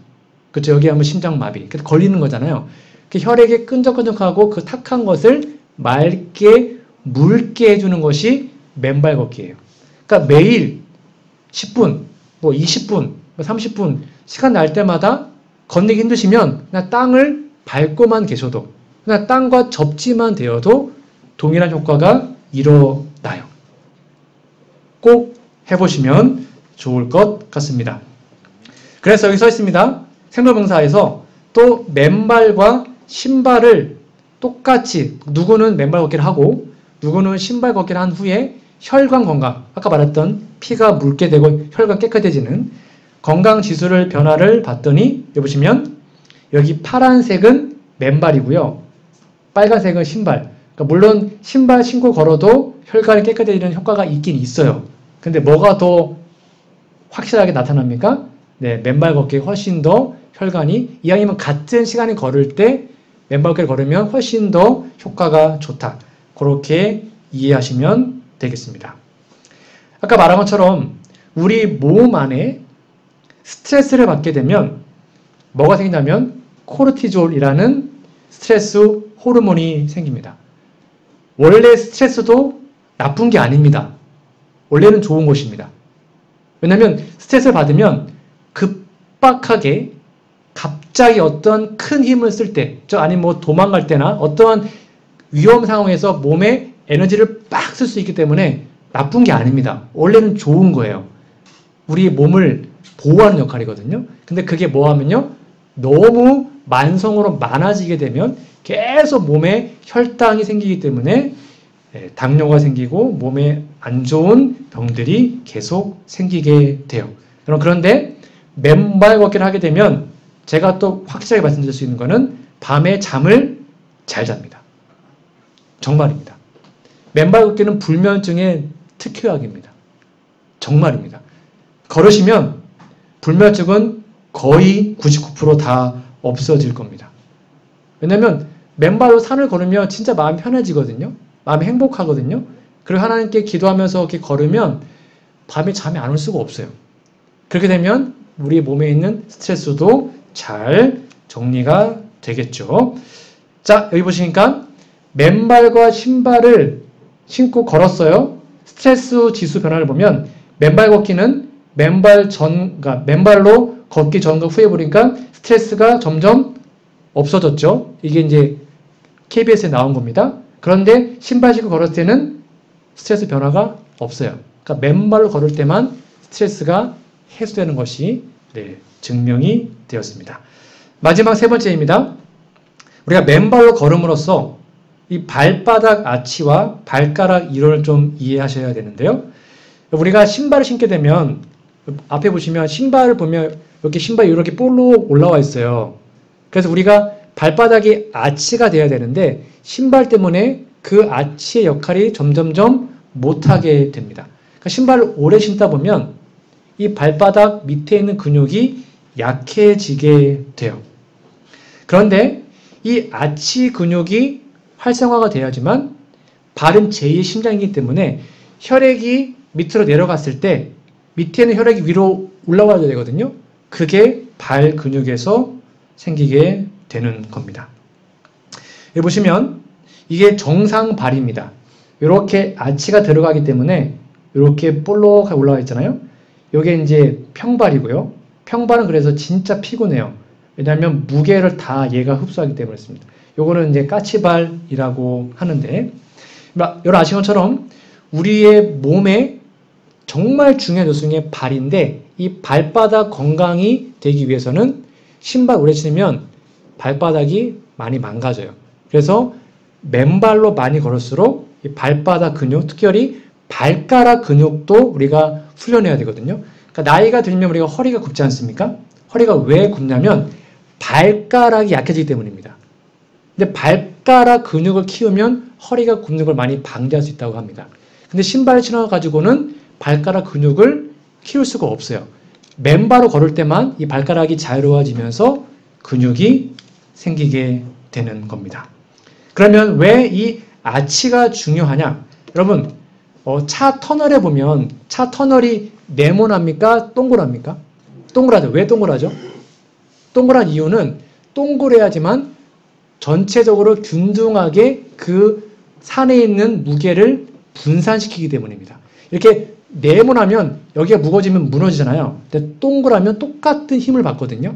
그렇죠. 여기 하면 심장마비. 그래서 걸리는 거잖아요. 그 혈액에 끈적끈적하고 그 탁한 것을 맑게 묽게 해주는 것이 맨발 걷기예요. 그러니까 매일 10분, 뭐 20분, 30분 시간 날 때마다 걷기 힘드시면 그냥 땅을 밟고만 계셔도 그냥 땅과 접지만 되어도 동일한 효과가 일어나요. 꼭 해보시면 좋을 것 같습니다. 그래서 여기 써 있습니다. 생로병사에서 또 맨발과 신발을 똑같이 누구는 맨발 걷기를 하고 누구는 신발 걷기를 한 후에 혈관 건강, 아까 말했던 피가 묽게 되고 혈관 깨끗해지는 건강지수를 변화를 봤더니 여기 보시면 여기 파란색은 맨발이고요. 빨간색은 신발. 그러니까 물론 신발 신고 걸어도 혈관이 깨끗해지는 효과가 있긴 있어요. 근데 뭐가 더 확실하게 나타납니까? 네, 맨발 걷기 훨씬 더 혈관이 이왕이면 같은 시간에 걸을 때 맨발 걷기를 걸으면 훨씬 더 효과가 좋다. 그렇게 이해하시면 되겠습니다. 아까 말한 것처럼 우리 몸 안에 스트레스를 받게 되면 뭐가 생긴다면 코르티졸이라는 스트레스 호르몬이 생깁니다. 원래 스트레스도 나쁜 게 아닙니다. 원래는 좋은 것입니다. 왜냐하면 스트레스를 받으면 급박하게 갑자기 어떤 큰 힘을 쓸 때, 아니면 뭐 도망갈 때나 어떠한 위험 상황에서 몸에 에너지를 빡 쓸 수 있기 때문에 나쁜 게 아닙니다. 원래는 좋은 거예요. 우리 몸을 보호하는 역할이거든요. 근데 그게 뭐 하면요? 너무 만성으로 많아지게 되면 계속 몸에 혈당이 생기기 때문에 당뇨가 생기고 몸에 안 좋은 병들이 계속 생기게 돼요. 그런데 맨발 걷기를 하게 되면 제가 또 확실하게 말씀드릴 수 있는 거는 밤에 잠을 잘 잡니다. 정말입니다. 맨발 걷기는 불면증의 특효약입니다. 정말입니다. 걸으시면 불면증은 거의 99% 다 없어질 겁니다. 왜냐면 맨발로 산을 걸으면 진짜 마음이 편해지거든요. 마음이 행복하거든요. 그리고 하나님께 기도하면서 이렇게 걸으면 밤에 잠이 안 올 수가 없어요. 그렇게 되면 우리 몸에 있는 스트레스도 잘 정리가 되겠죠. 자, 여기 보시니까 맨발과 신발을 신고 걸었어요. 스트레스 지수 변화를 보면 맨발 걷기는 그러니까 맨발로 걷기 전과 후에 보니까 스트레스가 점점 없어졌죠. 이게 이제 KBS에 나온 겁니다. 그런데 신발 신고 걸을 때는 스트레스 변화가 없어요. 그러니까 맨발로 걸을 때만 스트레스가 해소되는 것이 증명이 되었습니다. 마지막 세 번째입니다. 우리가 맨발로 걸음으로써 이 발바닥 아치와 발가락 이론을 좀 이해하셔야 되는데요. 우리가 신발을 신게 되면 앞에 보시면 신발을 보면 이렇게 신발이 이렇게 볼록 올라와 있어요. 그래서 우리가 발바닥이 아치가 돼야 되는데 신발 때문에 그 아치의 역할이 점점점 못하게 됩니다. 그러니까 신발을 오래 신다 보면 이 발바닥 밑에 있는 근육이 약해지게 돼요. 그런데 이 아치 근육이 활성화가 돼야지만 발은 제2의 심장이기 때문에 혈액이 밑으로 내려갔을 때 밑에 있는 혈액이 위로 올라와야 되거든요. 그게 발 근육에서 생기게 되는 겁니다. 여기 보시면 이게 정상 발입니다. 이렇게 아치가 들어가기 때문에 이렇게 볼록하게 올라와 있잖아요. 이게 이제 평발이고요. 평발은 그래서 진짜 피곤해요. 왜냐하면 무게를 다 얘가 흡수하기 때문에 그렇습니다. 요거는 이제 까치발이라고 하는데, 여러분 아시는 것처럼 우리의 몸에 정말 중요한 요소 중에 발인데 이 발바닥 건강이 되기 위해서는 신발 오래 신으면 발바닥이 많이 망가져요. 그래서 맨발로 많이 걸을수록 이 발바닥 근육, 특별히 발가락 근육도 우리가 훈련해야 되거든요. 그러니까 나이가 들면 우리가 허리가 굽지 않습니까? 허리가 왜 굽냐면 발가락이 약해지기 때문입니다. 근데 발가락 근육을 키우면 허리가 굽는 걸 많이 방지할 수 있다고 합니다. 근데 신발을 신어가지고는 발가락 근육을 키울 수가 없어요. 맨발로 걸을 때만 이 발가락이 자유로워지면서 근육이 생기게 되는 겁니다. 그러면 왜 이 아치가 중요하냐? 여러분, 차 터널에 보면 차 터널이 네모납니까? 동그랍니까? 동그라죠. 왜 동그라죠? 동그란 이유는 동그래야지만 전체적으로 균등하게 그 산에 있는 무게를 분산시키기 때문입니다. 이렇게 네모나면 여기가 무거워지면 무너지잖아요. 근데 동그라면 똑같은 힘을 받거든요.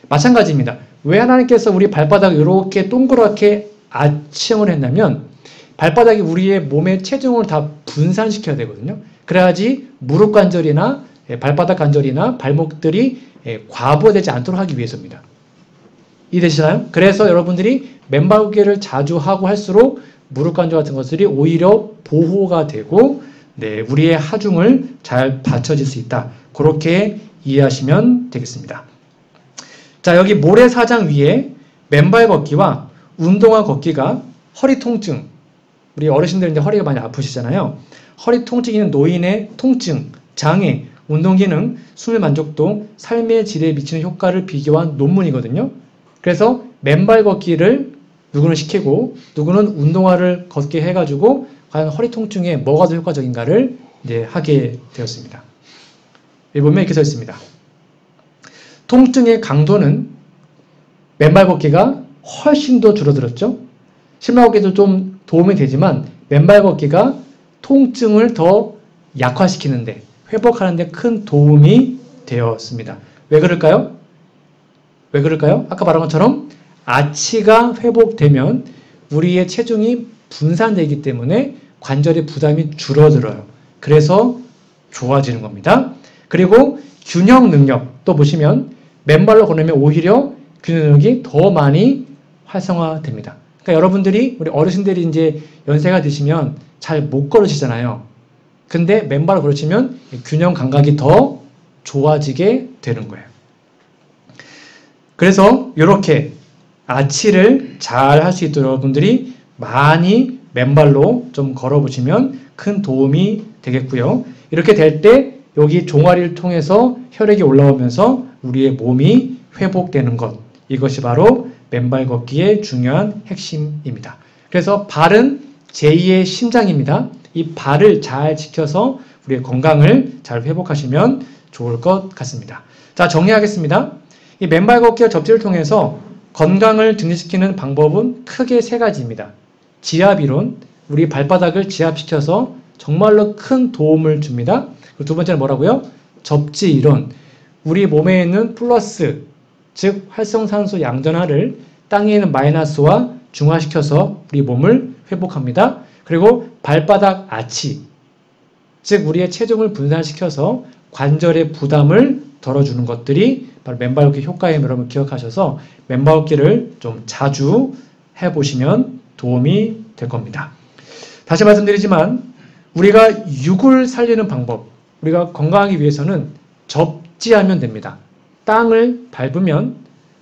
마찬가지입니다. 왜 하나님께서 우리 발바닥을 이렇게 동그랗게 아치형을 했냐면 발바닥이 우리의 몸의 체중을 다 분산시켜야 되거든요. 그래야지 무릎 관절이나 발바닥 관절이나 발목들이 과부하되지 않도록 하기 위해서입니다. 이해되시나요? 그래서 여러분들이 맨발 걷기를 자주 하고 할수록 무릎 관절 같은 것들이 오히려 보호가 되고 우리의 하중을 잘 받쳐질 수 있다. 그렇게 이해하시면 되겠습니다. 자, 여기 모래사장 위에 맨발 걷기와 운동화 걷기가 허리 통증, 우리 어르신들 이제 허리가 많이 아프시잖아요. 허리 통증이 있는 노인의 통증, 장애, 운동기능, 수면 만족도, 삶의 질에 미치는 효과를 비교한 논문이거든요. 그래서 맨발 걷기를 누구는 시키고 누구는 운동화를 걷게 해가지고 과연 허리 통증에 뭐가 더 효과적인가를 이제 하게 되었습니다. 여기 보면 이렇게 써 있습니다. 통증의 강도는 맨발 걷기가 훨씬 더 줄어들었죠. 신발 걷기도 좀 도움이 되지만 맨발 걷기가 통증을 더 약화시키는데, 회복하는데 큰 도움이 되었습니다. 왜 그럴까요? 왜 그럴까요? 아까 말한 것처럼 아치가 회복되면 우리의 체중이 분산되기 때문에 관절의 부담이 줄어들어요. 그래서 좋아지는 겁니다. 그리고 균형 능력 또 보시면 맨발로 걸으면 오히려 균형 능력이 더 많이 활성화됩니다. 그러니까 여러분들이, 우리 어르신들이 이제 연세가 드시면 잘 못 걸으시잖아요. 근데 맨발로 걸으시면 균형 감각이 더 좋아지게 되는 거예요. 그래서 이렇게 아치를 잘 할 수 있도록 여러분들이 많이 맨발로 좀 걸어보시면 큰 도움이 되겠고요. 이렇게 될 때 여기 종아리를 통해서 혈액이 올라오면서 우리의 몸이 회복되는 것, 이것이 바로 맨발 걷기의 중요한 핵심입니다. 그래서 발은 제2의 심장입니다. 이 발을 잘 지켜서 우리의 건강을 잘 회복하시면 좋을 것 같습니다. 자, 정리하겠습니다. 이 맨발 걷기와 접지를 통해서 건강을 증진시키는 방법은 크게 세 가지입니다. 지압이론, 우리 발바닥을 지압시켜서 정말로 큰 도움을 줍니다. 그리고 두 번째는 뭐라고요? 접지이론, 우리 몸에 있는 플러스, 즉 활성산소 양전하를 땅에 있는 마이너스와 중화시켜서 우리 몸을 회복합니다. 그리고 발바닥 아치, 즉 우리의 체중을 분산시켜서 관절의 부담을 덜어주는 것들이 바로 맨발 걷기 효과임을 여러분 기억하셔서 맨발 걷기를 좀 자주 해보시면 도움이 될 겁니다. 다시 말씀드리지만 우리가 육을 살리는 방법, 우리가 건강하기 위해서는 접지하면 됩니다. 땅을 밟으면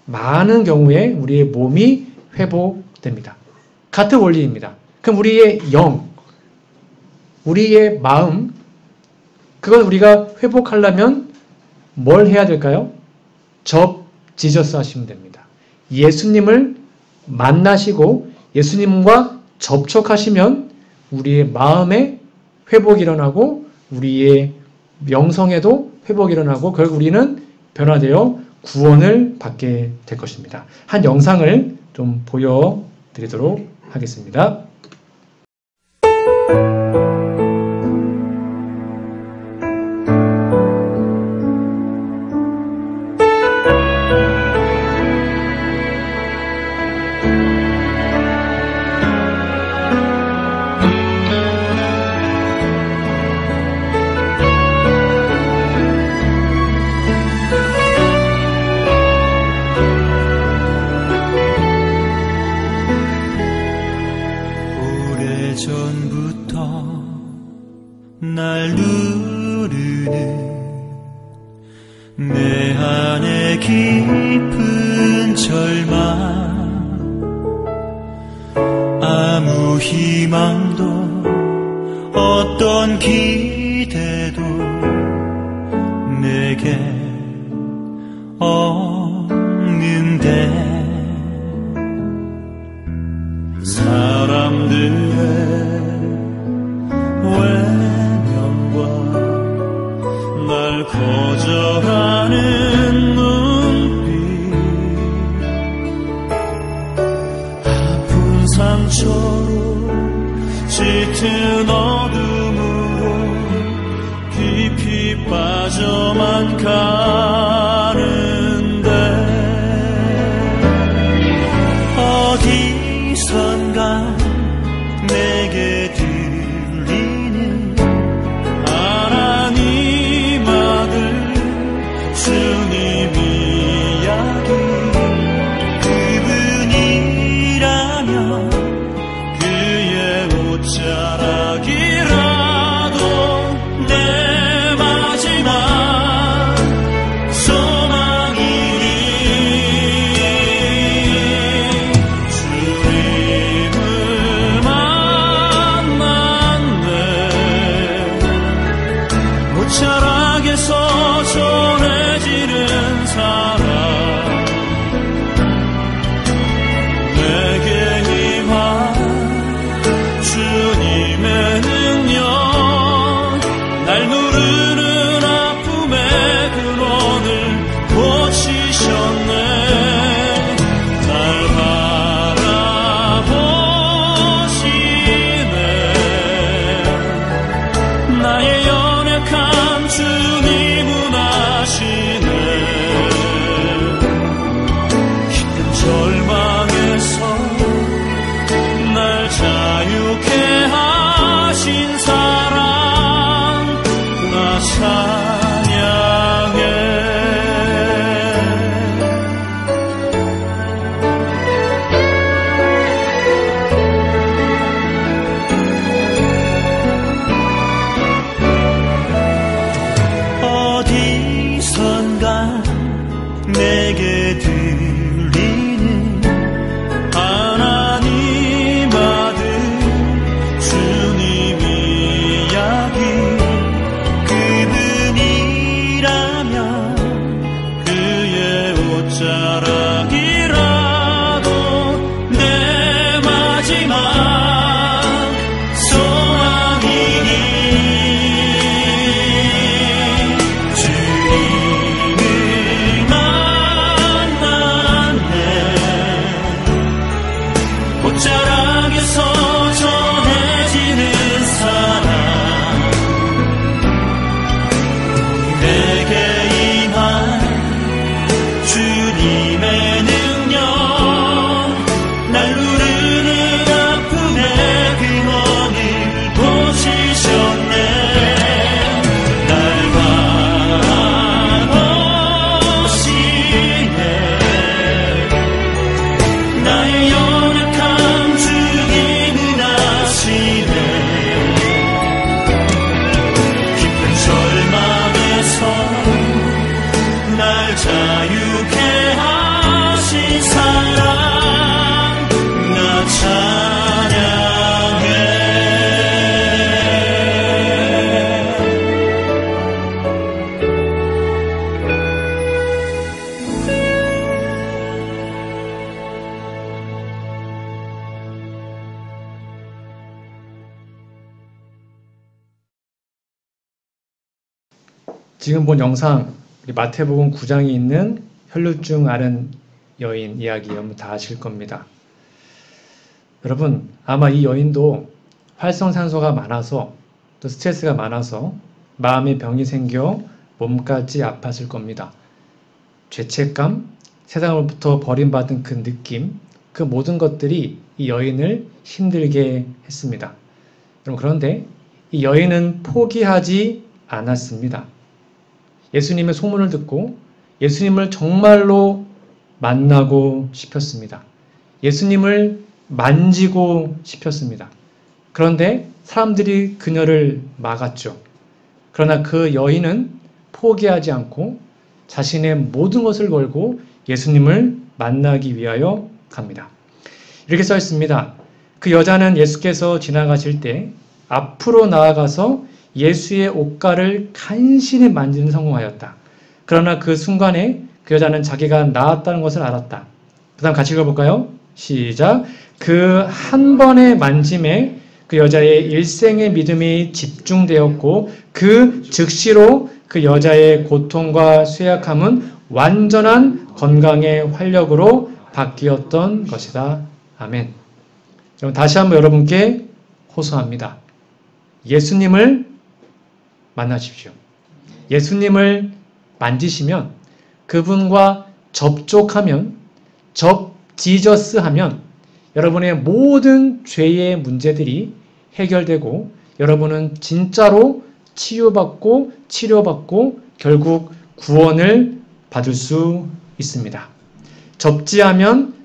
많은 경우에 우리의 몸이 회복됩니다. 같은 원리입니다. 그럼 우리의 영, 우리의 마음, 그걸 우리가 회복하려면 뭘 해야 될까요? 접지저스 하시면 됩니다. 예수님을 만나시고 예수님과 접촉하시면 우리의 마음에 회복이 일어나고 우리의 영성에도 회복이 일어나고 결국 우리는 변화되어 구원을 받게 될 것입니다. 한 영상을 좀 보여드리도록 하겠습니다. 날 누르는 내 안에 깊은 절망, 아무 희망도 어떤 기대도 내게 없는데 사람들의 날 거절하는 눈빛, 아픈 상처로 짙은 어둠으로 깊이 빠져만 가는데 어디선가 내게 들리는 주님 이야기, 그분이라면 그의 옷자락이라도 내 마지막 지금 본 영상, 우리 마태복음 9장에 있는 혈루증 앓은 여인 이야기 여러분 다 아실 겁니다. 여러분, 아마 이 여인도 활성산소가 많아서 또 스트레스가 많아서 마음의 병이 생겨 몸까지 아팠을 겁니다. 죄책감, 세상으로부터 버림받은 그 느낌, 그 모든 것들이 이 여인을 힘들게 했습니다. 여러분, 그런데 이 여인은 포기하지 않았습니다. 예수님의 소문을 듣고 예수님을 정말로 만나고 싶었습니다. 예수님을 만지고 싶었습니다. 그런데 사람들이 그녀를 막았죠. 그러나 그 여인은 포기하지 않고 자신의 모든 것을 걸고 예수님을 만나기 위하여 갑니다. 이렇게 써 있습니다. 그 여자는 예수께서 지나가실 때 앞으로 나아가서 예수의 옷가를 간신히 만지는 성공하였다. 그러나 그 순간에 그 여자는 자기가 나았다는 것을 알았다. 그 다음 같이 읽어볼까요? 시작. 그 한 번의 만짐에 그 여자의 일생의 믿음이 집중되었고 그 즉시로 그 여자의 고통과 쇠약함은 완전한 건강의 활력으로 바뀌었던 것이다. 아멘. 여러분, 다시 한번 여러분께 호소합니다. 예수님을 만나십시오. 예수님을 만지시면, 그분과 접촉하면, 지저스하면 여러분의 모든 죄의 문제들이 해결되고 여러분은 진짜로 치유받고 치료받고 결국 구원을 받을 수 있습니다. 접지하면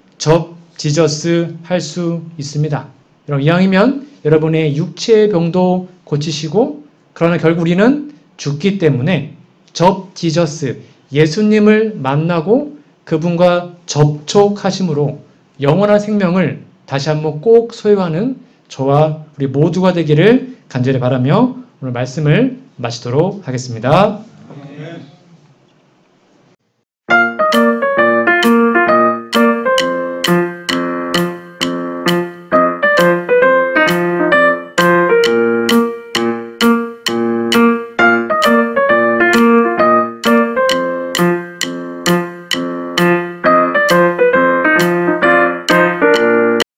지저스 할 수 있습니다. 여러분, 이왕이면 여러분의 육체의 병도 고치시고, 그러나 결국 우리는 죽기 때문에 지저스, 예수님을 만나고 그분과 접촉하심으로 영원한 생명을 다시 한번 꼭 소유하는 저와 우리 모두가 되기를 간절히 바라며 오늘 말씀을 마치도록 하겠습니다.